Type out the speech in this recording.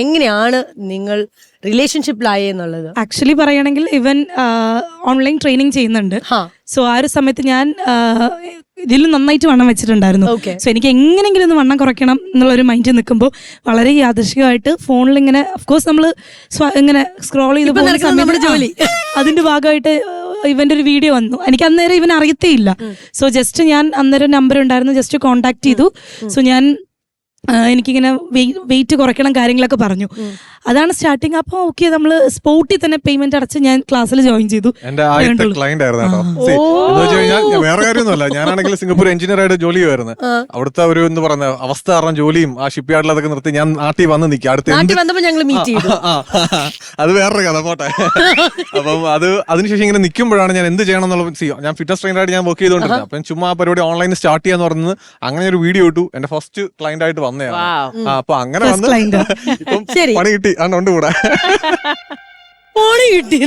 എങ്ങനെയാണ് നിങ്ങൾ റിലേഷൻഷിപ്പിലായെന്നുള്ളത്? ആക്ച്വലി പറയുകയാണെങ്കിൽ ഇവൻ ഓൺലൈൻ ട്രെയിനിങ് ചെയ്യുന്നുണ്ട്. സോ ആ ഒരു സമയത്ത് ഞാൻ ഇതിൽ നന്നായിട്ട് വണ്ണം വെച്ചിട്ടുണ്ടായിരുന്നു. സോ എനിക്ക് എങ്ങനെയെങ്കിലും ഒന്ന് വണ്ണം കുറയ്ക്കണം എന്നുള്ളൊരു മൈൻഡിൽ നിൽക്കുമ്പോൾ വളരെ യാദൃശ്ചികമായിട്ട് ഫോണിൽ ഇങ്ങനെ അഫ്കോഴ്സ് നമ്മൾ ഇങ്ങനെ സ്ക്രോൾ ചെയ്ത് പോകുന്ന സമയത്ത് അതിന്റെ ഭാഗമായിട്ട് ഇവന്റെ ഒരു വീഡിയോ വന്നു. എനിക്ക് അന്നേരം ഇവൻ അറിയത്തേ ഇല്ല. സോ ജസ്റ്റ് ഞാൻ അന്നേരം നമ്പർ ഉണ്ടായിരുന്നു, ജസ്റ്റ് കോണ്ടാക്ട് ചെയ്തു. സോ ഞാൻ എനിക്കിങ്ങനെ വെയിറ്റ് കുറയ്ക്കണം കാര്യങ്ങളൊക്കെ പറഞ്ഞു. അതാണ് സ്റ്റാർട്ടിങ്. അപ്പൊ ഓക്കെ, നമ്മള് സ്പോട്ടിൽ തന്നെ പേയ്മെന്റ് അടച്ച് ഞാൻ ക്ലാസ്സിൽ ജോയിൻ ചെയ്തു. എന്റെ ആദ്യത്തെ ക്ലയന്റ് ആയിരുന്നു കേട്ടോ. എന്ന് വെച്ച് കഴിഞ്ഞാൽ വേറെ കാര്യമൊന്നുമല്ല, ഞാനാണെങ്കിൽ സിംഗപ്പൂർ എഞ്ചിനീയർ ആയിട്ട് ജോലി ചെയ്യുമായിരുന്നു. അവിടുത്തെ ഒരു എന്ന് പറഞ്ഞ അവസ്ഥ കാരണം ജോലിയും ആ ഷിപ്പ് യാർഡിൽ അതൊക്കെ നിർത്തി ഞാൻ നാട്ടിൽ വന്ന് നിൽക്കുക. അത് വേറൊരു കഥ, പോട്ടെ. അപ്പം അതിനുശേഷം ഇങ്ങനെ നിൽക്കുമ്പോഴാണ് ഞാൻ എന്ത് ചെയ്യണം എന്നുള്ളത്. ഞാൻ ഫിറ്റ്നസ് ട്രെയിനർ ആയിട്ട് ഞാൻ വർക്ക് ചെയ്തുകൊണ്ടിരുന്നത്. അപ്പം ചുമ്മാ ആ പരിപാടി ഓൺലൈനിൽ സ്റ്റാർട്ട് ചെയ്യാന്ന് പറഞ്ഞത് അങ്ങനെ ഒരു വീഡിയോ ഇട്ടു. എന്റെ ഫസ്റ്റ് ക്ലയന്റ് ആയിട്ട് വന്നതാണ്. അപ്പൊ അങ്ങനെ വന്ന് ഇപ്പം പണി കിട്ടി. അതുകൊണ്ട് കൂടെ പണി കിട്ടി.